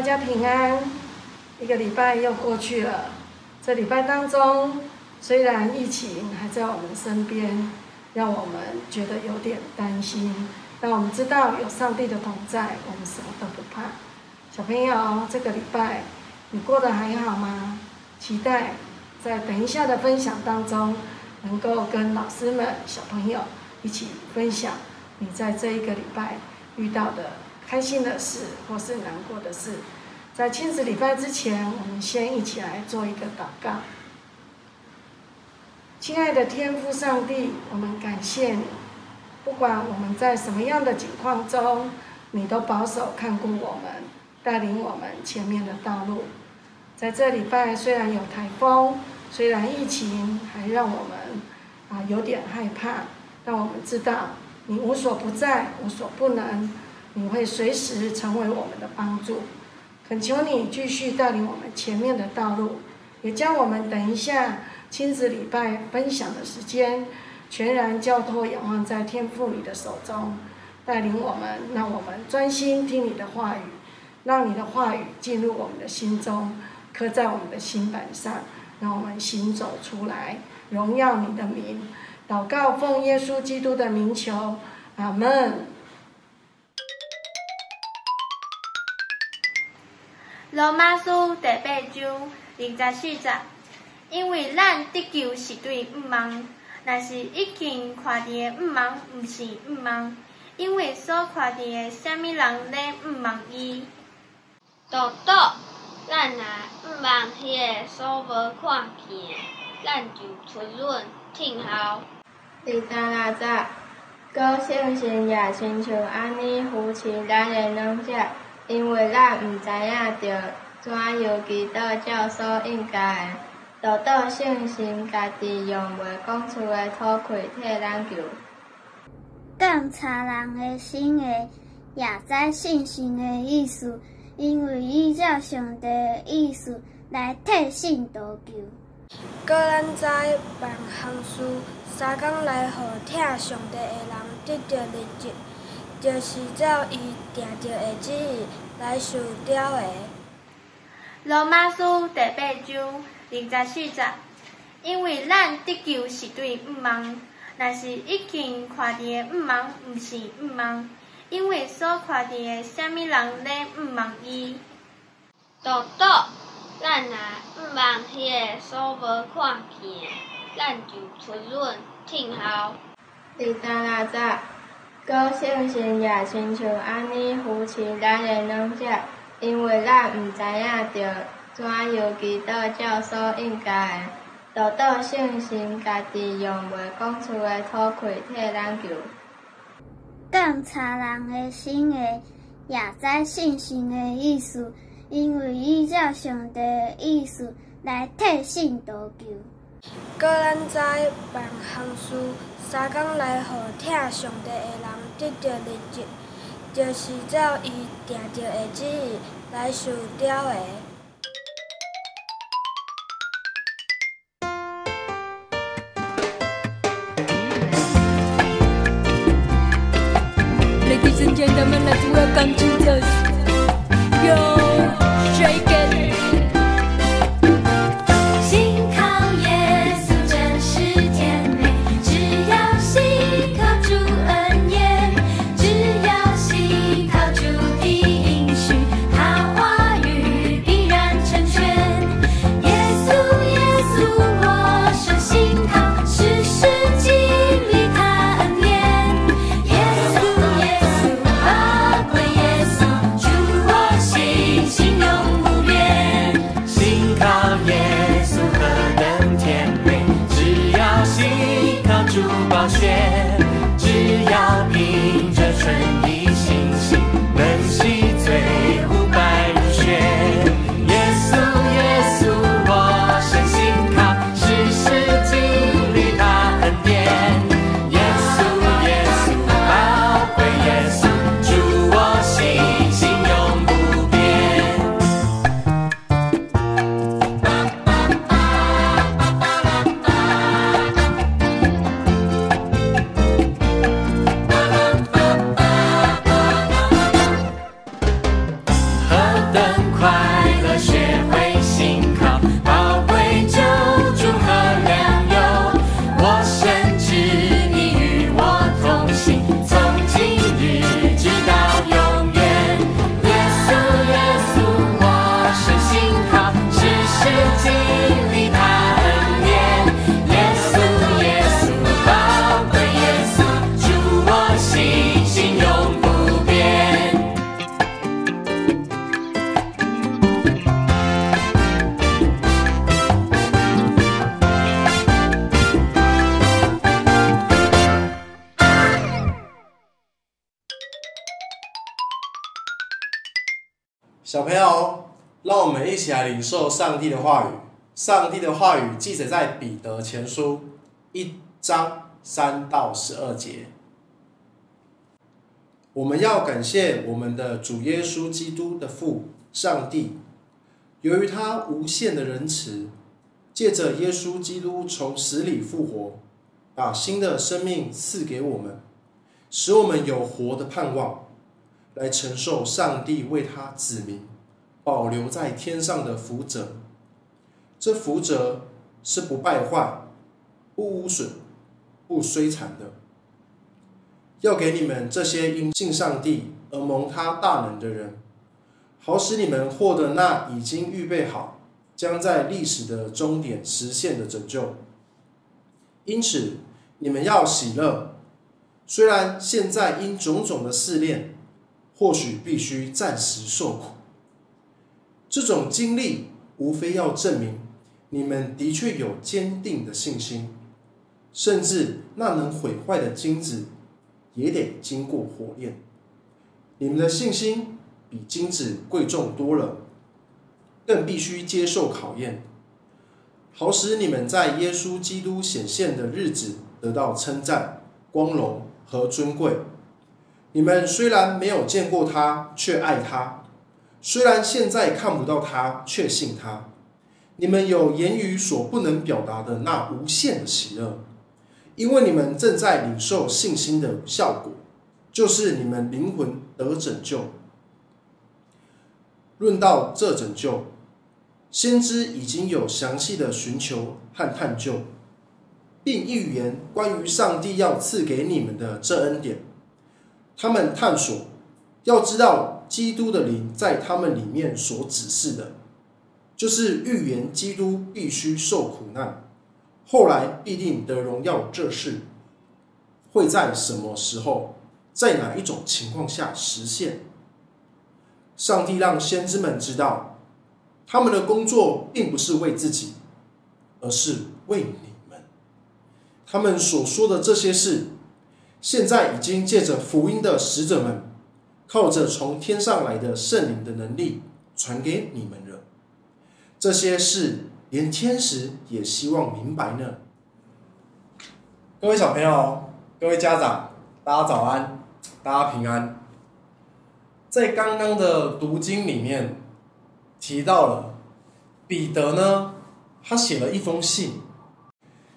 家平安。一个礼拜又过去了，这礼拜当中，虽然疫情还在我们身边，让我们觉得有点担心，但我们知道有上帝的同在，我们什么都不怕。小朋友，这个礼拜你过得还好吗？期待在等一下的分享当中，能够跟老师们、小朋友一起分享你在这一个礼拜遇到的开心的事或是难过的事。在亲子礼拜之前，我们先一起来做一个祷告。亲爱的天父上帝，我们感谢你，不管我们在什么样的境况中，你都保守看顾我们，带领我们前面的道路。在这礼拜虽然有台风，虽然疫情还让我们有点害怕，但我们知道你无所不在，无所不能，你会随时成为我们的帮助。恳求你继续带领我们前面的道路，也将我们等一下亲子礼拜分享的时间全然交托仰望在天父你的手中，带领我们，让我们专心听你的话语，让你的话语进入我们的心中，刻在我们的心板上，让我们行走出来，荣耀你的名。祷告奉耶稣基督的名求，阿们。罗马书第8章24节，因为咱得救是对五望，若是已经看见的五望，毋是五望，因为所看见的啥物人咧五望伊。豆豆，咱若五望迄个所无看见的，咱就存忍听候。230节，高兴神也亲像安尼扶持咱的软弱，因为咱毋知影着怎样祈祷照所应该的，豆豆信心家己用袂讲出的吐气替咱求。检查人的心的，也知信心的意思，因为依照上帝的意思来替信徒求。搁咱知万行事3工来，互听上帝的人得到日子，就是照伊定着的旨意来受雕的。罗马书第8章24节，因为咱得救是对五望，若是已经看见的五望，毋是五望，因为所看见的啥物人咧五望伊。豆豆，咱若五望迄个所无看见的，咱就存忍听候。230节，高兴神也亲像安尼扶持咱的软弱，因为咱毋知影着怎样祈祷照所应该的，豆豆信心家己用袂讲出的吐气替咱求。检查人的心的，也知信心的意思，因为依照上帝的意思来替信徒求。搁咱知万行事3工来，互听上帝的人得到日子，就是照伊定着的旨意来受雕的。Ladies and gentlemen, let's welcome Jesus. Yo, shake it. 信靠耶稣真是甜美，只要信靠主恩言，只要信靠主的应许，他话语必然成全。耶稣，耶稣，我深信靠，时时经历他恩典。耶稣，耶稣，宝贵耶稣，主我信心永不变。信靠耶稣何等甜美，只要信靠主宝血，只要凭着纯的信心，能洗罪污白如雪。耶稣，耶稣，我深信靠，时时经历他恩典。耶稣，耶稣，宝贵耶稣，主我信心永不变。小朋友，让我们一起来领受上帝的话语。上帝的话语记载在彼得前书1章3到12节。我们要感谢我们的主耶稣基督的父上帝，由于他无限的仁慈，借着耶稣基督从死里复活，把新的生命赐给我们，使我们有活的盼望，来承受上帝为他子民保留在天上的福泽。这福泽是不败坏、不污损、不衰残的，要给你们这些因信上帝而蒙他大能的人，好使你们获得那已经预备好，将在历史的终点实现的拯救。因此，你们要喜乐，虽然现在因种种的试炼，或许必须暂时受苦。这种经历无非要证明你们的确有坚定的信心，甚至那能毁坏的金子也得经过火炼。你们的信心比金子贵重多了，更必须接受考验，好使你们在耶稣基督显现的日子得到称赞、光荣和尊贵。你们虽然没有见过他，却爱他；虽然现在看不到他，却信他。你们有言语所不能表达的那无限的喜乐，因为你们正在领受信心的效果，就是你们灵魂得拯救。论到这拯救，先知已经有详细的寻求和探究，并预言关于上帝要赐给你们的这恩典。他们探索，要知道基督的灵在他们里面所指示的，就是预言基督必须受苦难，后来必定得荣耀这事，会在什么时候，在哪一种情况下实现。上帝让先知们知道，他们的工作并不是为自己，而是为你们。他们所说的这些事，现在已经借着福音的使者们，靠着从天上来的圣灵的能力传给你们了。这些事连天使也希望明白呢。各位小朋友，各位家长，大家早安，大家平安。在刚刚的读经里面提到了彼得呢，他写了一封信。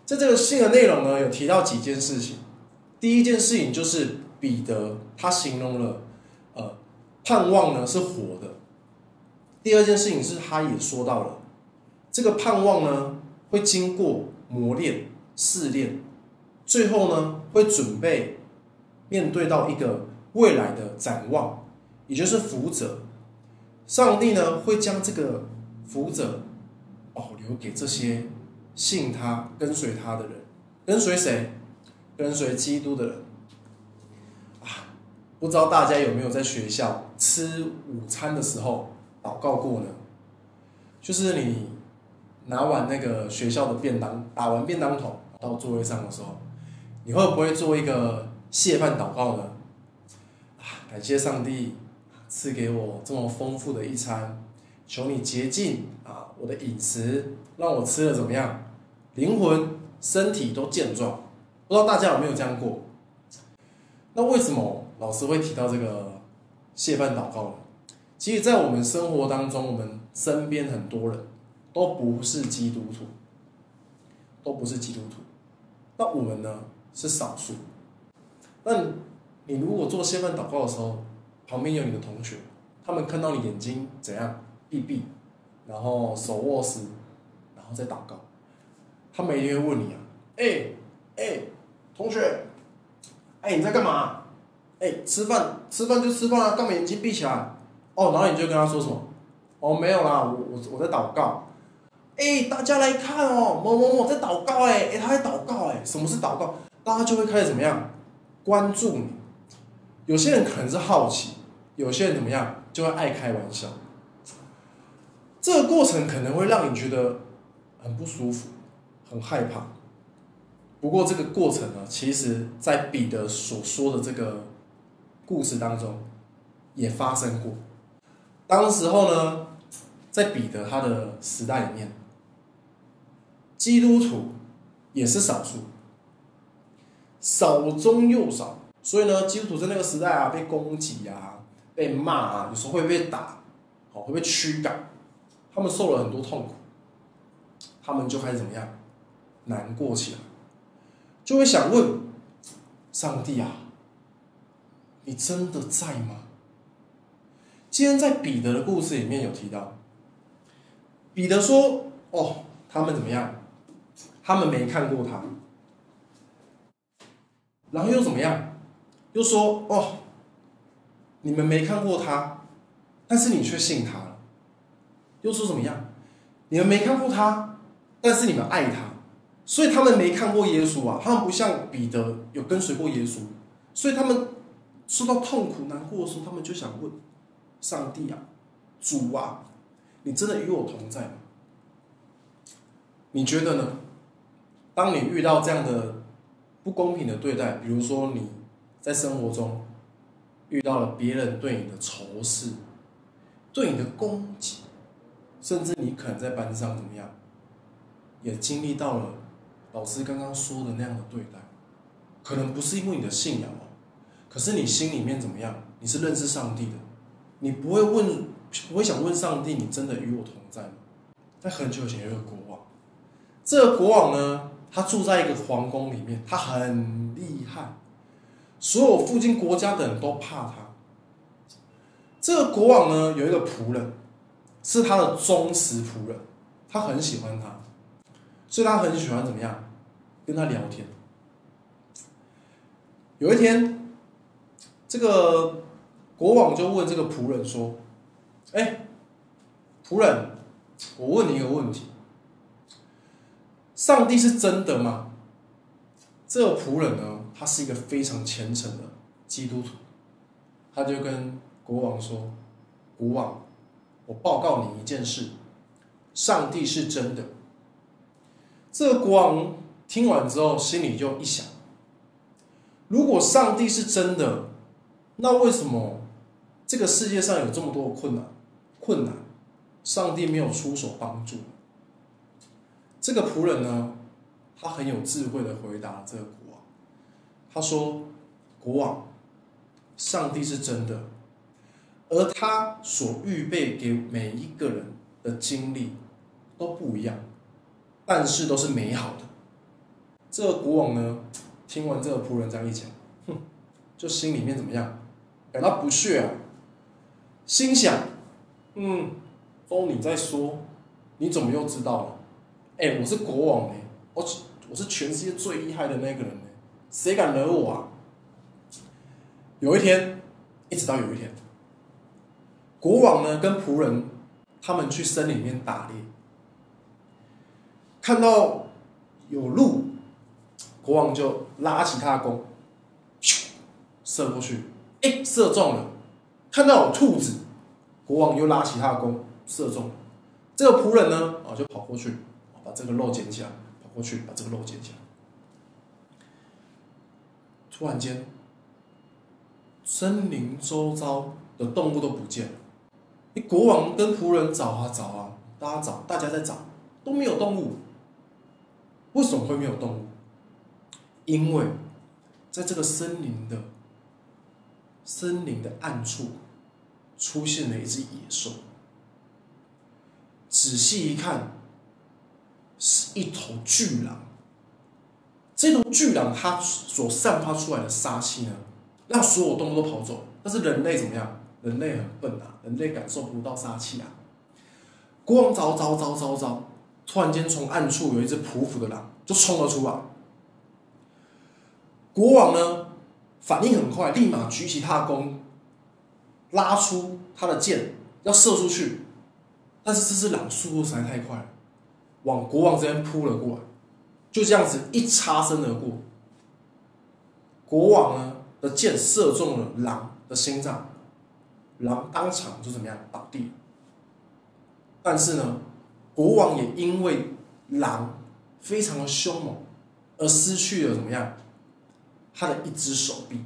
在这个信的内容呢，有提到几件事情。第一件事情就是彼得他形容了盼望呢是活的。第二件事情是他也说到了这个盼望呢会经过磨练试炼，最后呢会准备面对到一个未来的展望，也就是福泽。上帝呢会将这个福泽保留给这些信他跟随他的人。跟随谁？跟随基督的人不知道大家有没有在学校吃午餐的时候祷告过呢？就是你拿完那个学校的便当，打完便当桶到座位上的时候，你会不会做一个谢饭祷告呢？感谢上帝赐给我这么丰富的一餐，求你洁净我的饮食，让我吃的怎么样？灵魂、身体都健壮。不知道大家有没有这样过？那为什么老师会提到这个谢饭祷告呢？其实在我们生活当中，我们身边很多人都不是基督徒，那我们呢是少数。那你如果做谢饭祷告的时候，旁边有你的同学，他们看到你眼睛怎样闭闭，然后手握实，然后再祷告，他们一定会问你同学，你在干嘛？吃饭就吃饭啊，干嘛眼睛闭起来？然后你就跟他说什么？没有啦，我在祷告。大家来看某某某在祷告他在祷告什么是祷告？大家就会开始怎么样关注你。有些人可能是好奇，有些人怎么样就会爱开玩笑。这个过程可能会让你觉得很不舒服，很害怕。不过这个过程呢，其实在彼得所说的这个故事当中也发生过。当时候呢，在彼得他的时代里面，基督徒也是少数，少中又少。所以呢，基督徒在那个时代啊，被攻击啊，被骂啊，有时候会被打，会被驱赶，他们受了很多痛苦，他们就开始怎么样？难过起来，就会想问上帝啊，你真的在吗？今天在彼得的故事里面有提到，彼得说：“哦，他们怎么样？他们没看过他。”然后又怎么样？又说：“哦，你们没看过他，但是你却信他了。”又说怎么样？你们没看过他，但是你们爱他。所以他们没看过耶稣啊，他们不像彼得有跟随过耶稣，所以他们受到痛苦难过的时候，他们就想问上帝啊，主啊，你真的与我同在吗？你觉得呢？当你遇到这样的不公平的对待，比如说你在生活中遇到了别人对你的仇视，对你的攻击，甚至你可能在班上怎么样，也经历到了老师刚刚说的那样的对待，可能不是因为你的信仰可是你心里面怎么样？你是认识上帝的，你不会想问上帝，你真的与我同在吗？在很久以前有一个国王，这个国王呢，他住在一个皇宫里面，他很厉害，所有附近国家的人都怕他。这个国王呢，有一个仆人，是他的忠实仆人，他很喜欢他，所以他很喜欢怎么样跟他聊天。有一天，这个国王就问这个仆人说：“仆人，我问你一个问题，上帝是真的吗？”这个仆人呢，他是一个非常虔诚的基督徒，他就跟国王说：“国王，我报告你一件事，上帝是真的。”这个国王听完之后，心里就一想：如果上帝是真的，那为什么这个世界上有这么多的困难，上帝没有出手帮助？这个仆人呢，他很有智慧的回答这个国王，他说：“国王，上帝是真的，而他所预备给每一个人的经历都不一样，但是都是美好的。”这个国王呢，听完这个仆人这样一讲，就心里面怎么样？感到不屑啊，心想：都你在说，你怎么又知道了？我是国王我是全世界最厉害的那个人谁敢惹我啊？有一天，一直到有一天，国王呢跟仆人他们去森林里面打猎，看到有鹿，国王就拉起他的弓，射过去，射中了。看到有兔子，国王又拉起他的弓，射中了。这个仆人呢，就跑过去，把这个肉捡起来，跑过去把这个肉捡起来。突然间，森林周遭的动物都不见了。国王跟仆人找啊找啊，大家在找，都没有动物。为什么会没有动物？因为在这个森林的暗处出现了一只野兽。仔细一看，是一头巨狼。这头巨狼它所散发出来的杀气呢，让所有动物都跑走。但是人类怎么样？人类很笨啊，人类感受不到杀气啊。国王找，突然间从暗处有一只匍匐的狼就冲了出来。国王呢，反应很快，立马举起他的弓，拉出他的箭，要射出去。但是这只狼速度实在太快了，往国王这边扑了过来，就这样子一擦身而过。国王呢的箭射中了狼的心脏，狼当场就怎么样倒地。但是呢，国王也因为狼非常的凶猛，而失去了怎么样？他的一只手臂。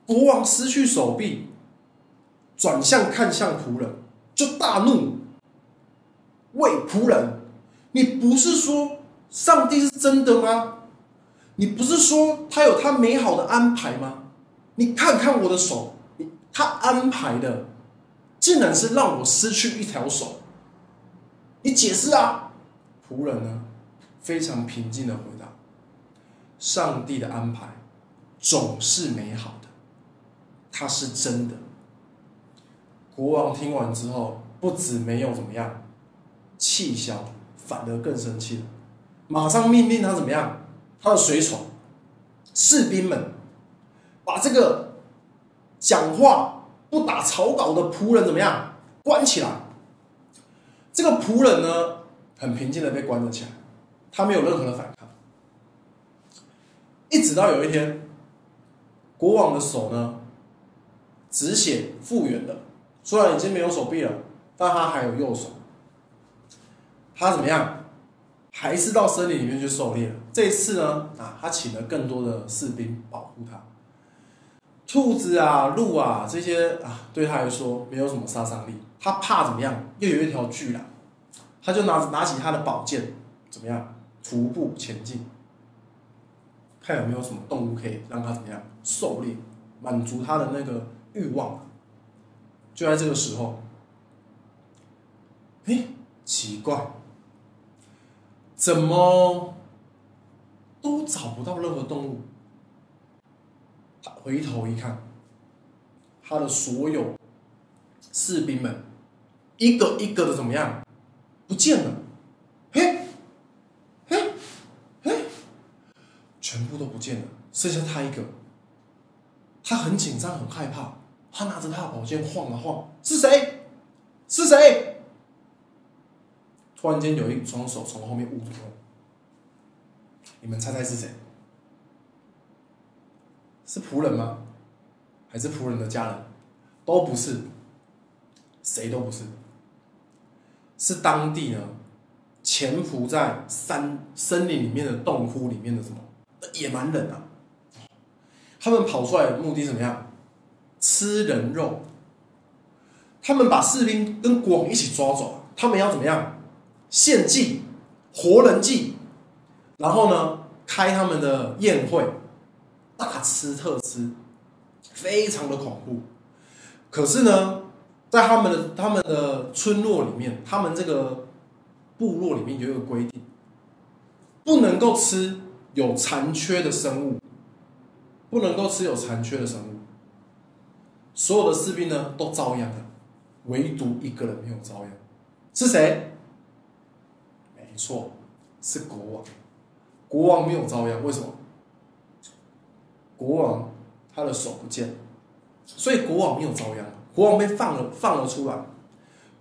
国王失去手臂，转向看向仆人，就大怒：“喂，仆人，你不是说上帝是真的吗？你不是说他有他美好的安排吗？你看看我的手，他安排的竟然是让我失去一条手，你解释啊！”仆人呢，非常平静的回答：“上帝的安排总是美好的，它是真的。”国王听完之后，不止没有怎么样气消，反而更生气了，马上命令他怎么样？他的随从、士兵们把这个讲话不打草稿的仆人怎么样？关起来。这个仆人呢，很平静的被关了起来，他没有任何的反抗。一直到有一天，国王的手呢，止血复原了，虽然已经没有手臂了，但他还有右手。他怎么样？还是到森林里面去狩猎了。这一次呢，他请了更多的士兵保护他。兔子啊、鹿啊这些对他来说没有什么杀伤力。他怕怎么样？又有一条巨狼，他就拿起他的宝剑，怎么样？徒步前进，看有没有什么动物可以让他怎么样狩猎，满足他的那个欲望。就在这个时候，奇怪。怎么都找不到任何动物？他回头一看，他的所有士兵们一个一个的怎么样不见了？全部都不见了，剩下他一个。他很紧张，很害怕，他拿着他的宝剑晃啊晃，是谁？是谁？突然间有一双手从后面捂住他，你们猜猜是谁？是仆人吗？还是仆人的家人？都不是，谁都不是，是当地呢潜伏在森林里面的洞窟里面的什么野蛮人啊！他们跑出来的目的怎么样？吃人肉。他们把士兵跟国王一起抓走，他们要怎么样？献祭、活人祭，然后呢，开他们的宴会，大吃特吃，非常的恐怖。可是呢，在他们的村落里面，他们这个部落里面有一个规定，不能够吃有残缺的生物，不能够吃有残缺的生物。所有的士兵呢都遭殃了，唯独一个人没有遭殃，是谁？没错，是国王。国王没有遭殃，为什么？国王他的手不见了，所以国王没有遭殃。国王被放了出来。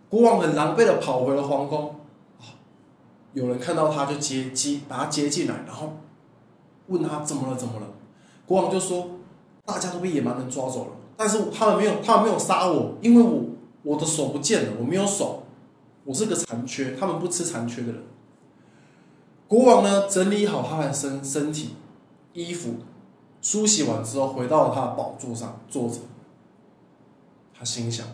国王很狼狈的跑回了皇宫。有人看到他就把他接进来，然后问他怎么了？国王就说：大家都被野蛮人抓走了，但是他们没有杀我，因为我的手不见了，我没有手，我是个残缺，他们不吃残缺的人。国王呢，整理好他的身体、衣服，梳洗完之后，回到了他的宝座上坐着。他心想：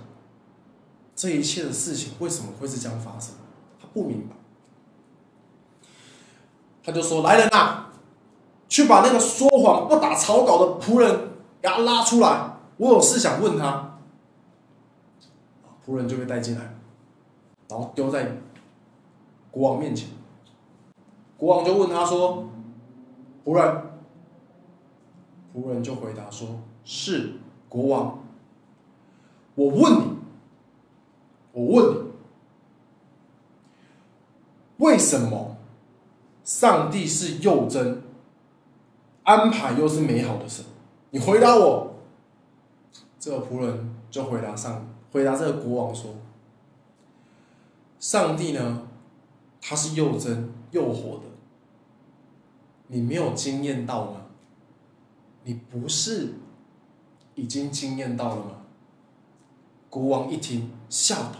这一切的事情为什么会是这样发生？他不明白。他就说：来人啊，去把那个说谎不打草稿的仆人给他拉出来，我有事想问他。仆人就被带进来，然后丢在国王面前。国王就问他说：仆人就回答说：是国王。我问你，为什么上帝是又真，安排又是美好的神？你回答我。这个仆人就回答这个国王说：上帝呢，他是又真又活的，你没有经验到吗？你不是已经经验到了吗？国王一听吓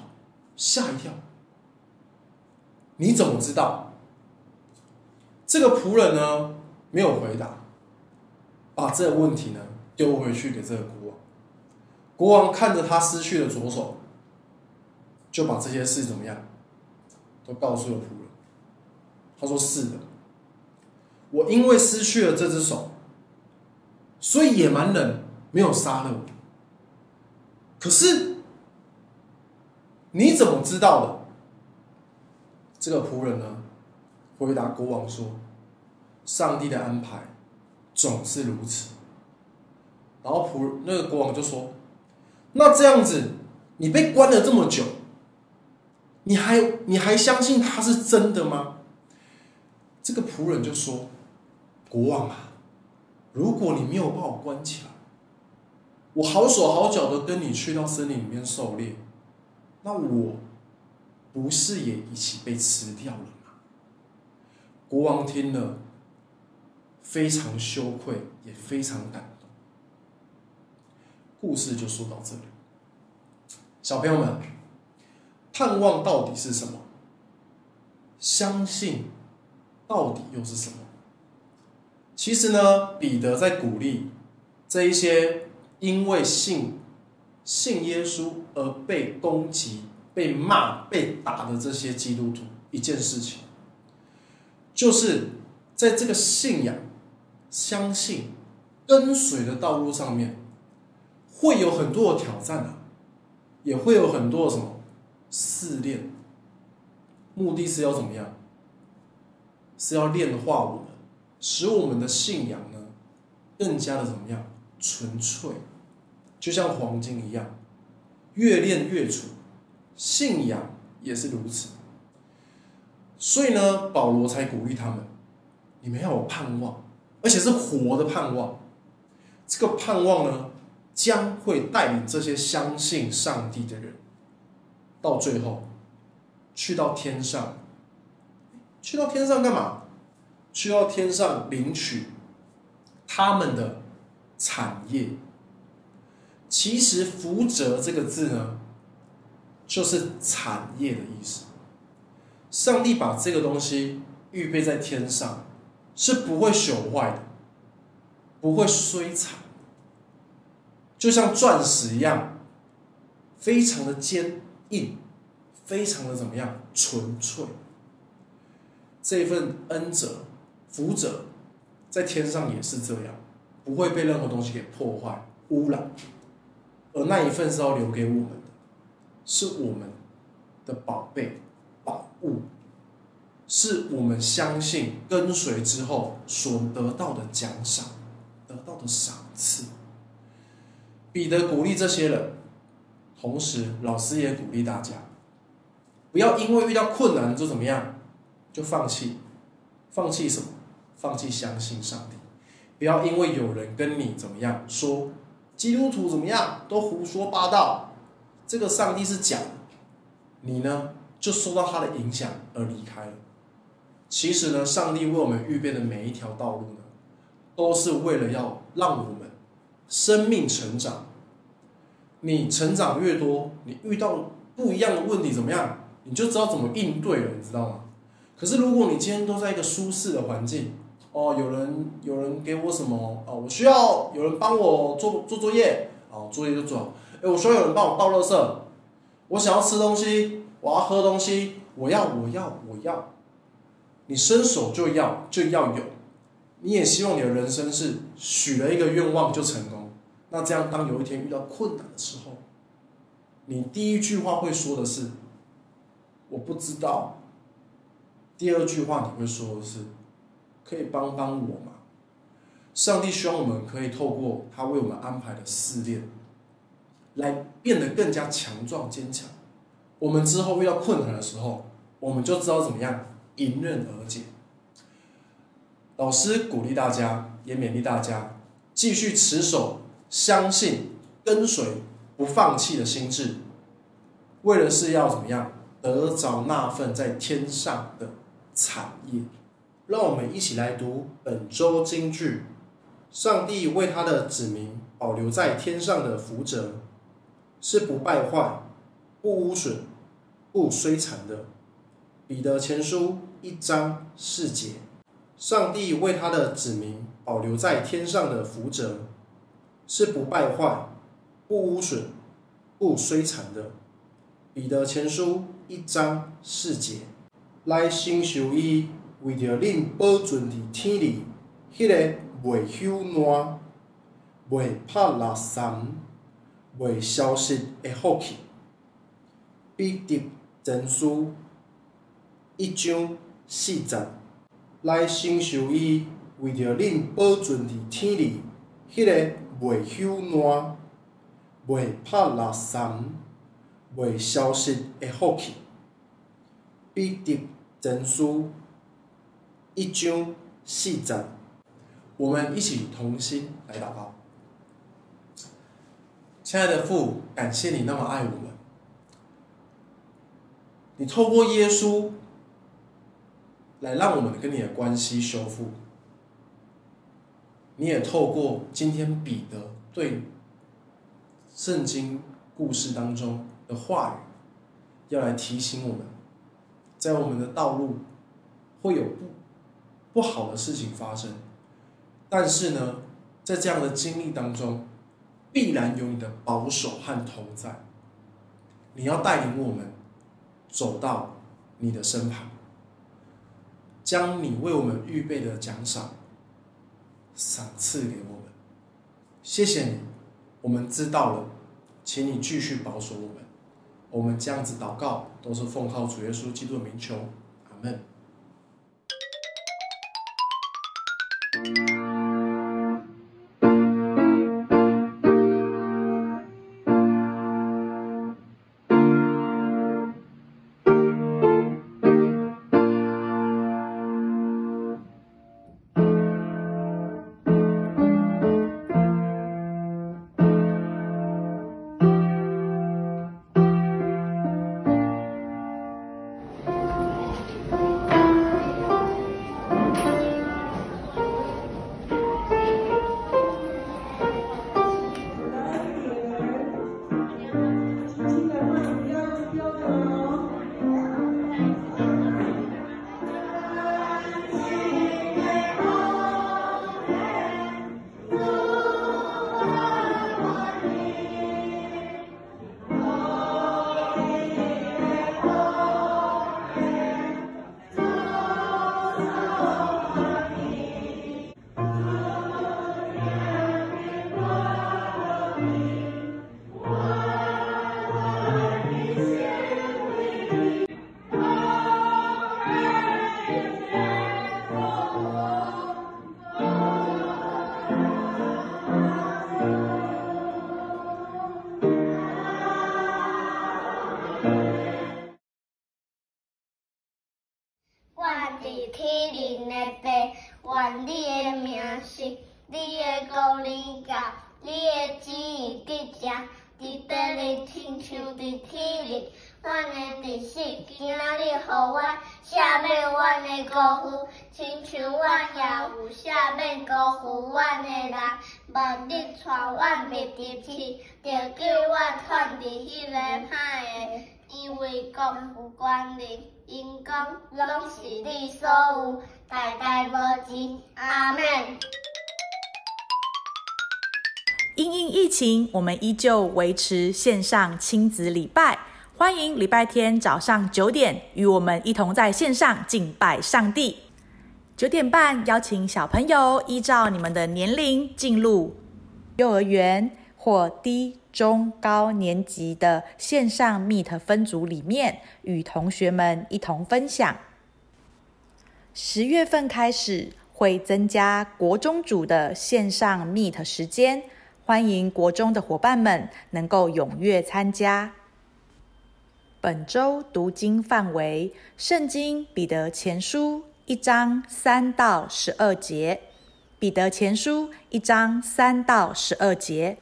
一跳，你怎么知道？这个仆人呢没有回答，把这个问题呢丢回去给这个国王。国王看着他失去了左手，就把这些事怎么样，都告诉了仆人。他说：“是的，我因为失去了这只手，所以野蛮人没有杀了我。可是你怎么知道的？”这个仆人呢，回答国王说：“上帝的安排总是如此。”然后那个国王就说：“那这样子，你被关了这么久，你还相信他是真的吗？”这个仆人就说：“国王啊，如果你没有把我关起来，我好手好脚的跟你去到森林里面狩猎，那我不是也一起被吃掉了吗？”国王听了，非常羞愧，也非常感动。故事就说到这里。小朋友们，盼望到底是什么？相信到底又是什么？其实呢，彼得在鼓励这一些因为信耶稣而被攻击、被骂、被打的这些基督徒一件事情，就是在这个信仰、相信、跟随的道路上面，会有很多的挑战啊，也会有很多的什么试炼，目的是要怎么样？是要炼化我们，使我们的信仰呢更加的怎么样？纯粹，就像黄金一样，越炼越纯。信仰也是如此。所以呢，保罗才鼓励他们：你们要有盼望，而且是活的盼望。这个盼望呢，将会带领这些相信上帝的人，到最后去到天上。去到天上干嘛？去到天上领取他们的产业。其实福泽这个字呢，就是产业的意思。上帝把这个东西预备在天上，是不会朽坏的，不会衰残，就像钻石一样，非常的坚硬，非常的怎么样？纯粹。这份恩泽、福泽，在天上也是这样，不会被任何东西给破坏、污染。而那一份是要留给我们的，是我们的宝贝、宝物，是我们相信、跟随之后所得到的奖赏、得到的赏赐。彼得鼓励这些人，同时老师也鼓励大家，不要因为遇到困难就怎么样？就放弃。放弃什么？放弃相信上帝。不要因为有人跟你怎么样说基督徒怎么样都胡说八道，这个上帝是假的，你呢就受到他的影响而离开了。其实呢，上帝为我们预备的每一条道路呢，都是为了要让我们生命成长。你成长越多，你遇到不一样的问题怎么样，你就知道怎么应对了，你知道吗？可是如果你今天都在一个舒适的环境，有人给我什么我需要有人帮我做作业，作业就做好。我需要有人帮我倒垃圾，我想要吃东西，我要喝东西，我要，你伸手就要有。你也希望你的人生是许了一个愿望就成功。那这样，当有一天遇到困难的时候，你第一句话会说的是我不知道。第二句话你会说的是可以帮我吗？上帝希望我们可以透过他为我们安排的试炼，来变得更加强壮坚强。我们之后遇到困难的时候，我们就知道怎么样迎刃而解。老师鼓励大家，也勉励大家继续持守相信、跟随、不放弃的心志，为的是要怎么样得着那份在天上的产业。让我们一起来读本周金句：上帝为他的子民保留在天上的福泽，是不败坏、不污损、不衰残的。彼得前书1章4节。上帝为他的子民保留在天上的福泽，是不败坏、不污损、不衰残的。彼得前书1章4节，来承受伊为着恁保存伫天里迄个袂朽烂、袂拍落衫、袂消失的福气。彼得前书1章4节，来承受伊为着恁保存伫天里迄个袂朽烂、袂拍落衫、袂消失的福气。彼得前书1章4节，我们一起同心来祷告。亲爱的父，感谢你那么爱我们，你透过耶稣来让我们跟你的关系修复，你也透过今天彼得对圣经故事当中的话语，要来提醒我们，在我们的道路会有不好的事情发生，但是呢，在这样的经历当中，必然有你的保守和同在。你要带领我们走到你的身旁，将你为我们预备的奖赏赏赐给我们。谢谢你，我们知道了，请你继续保守我们。我们这样子祷告，都是奉靠主耶稣基督的名求，阿们。伫天灵的爸，愿你的名实，你的国临到，你的旨意得成，伫地里亲像伫天里。阮的知识，今仔日互阮赦免阮的辜负，亲像阮也有赦免辜负阮的人。无你带阮灭入去，就叫阮窜伫迄个歹的。因为国有权力、因公，拢是你所有，代代无尽。阿们。因应疫情，我们依旧维持线上亲子礼拜。欢迎礼拜天早上9点与我们一同在线上敬拜上帝。9点半邀请小朋友依照你们的年龄进入幼儿园或低、中、高年级的线上 Meet 分组里面，与同学们一同分享。10月份开始会增加国中组的线上 Meet 时间，欢迎国中的伙伴们能够踊跃参加。本周读经范围：圣经彼得前书1章3到12节，彼得前书1章3到12节。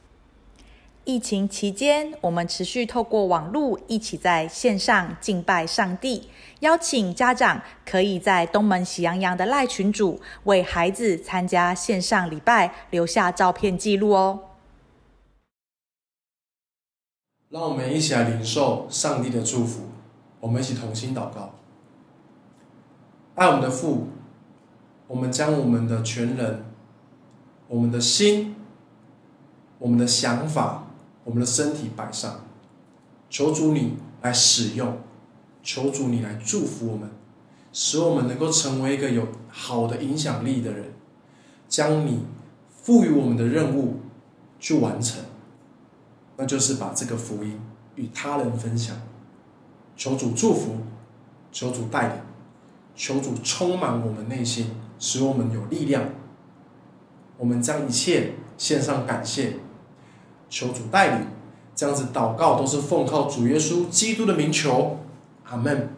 疫情期间，我们持续透过网络一起在线上敬拜上帝，邀请家长可以在东门喜洋洋的赖群组为孩子参加线上礼拜留下照片记录哦。让我们一起来领受上帝的祝福，我们一起同心祷告。爱我们的父，我们将我们的全人、我们的心、我们的想法我们的身体摆上，求主你来使用，求主你来祝福我们，使我们能够成为一个有好的影响力的人，将你赋予我们的任务去完成，那就是把这个福音与他人分享。求主祝福，求主带领，求主充满我们内心，使我们有力量。我们将一切献上感谢，求主带领。这样子祷告都是奉靠主耶稣基督的名求，阿们。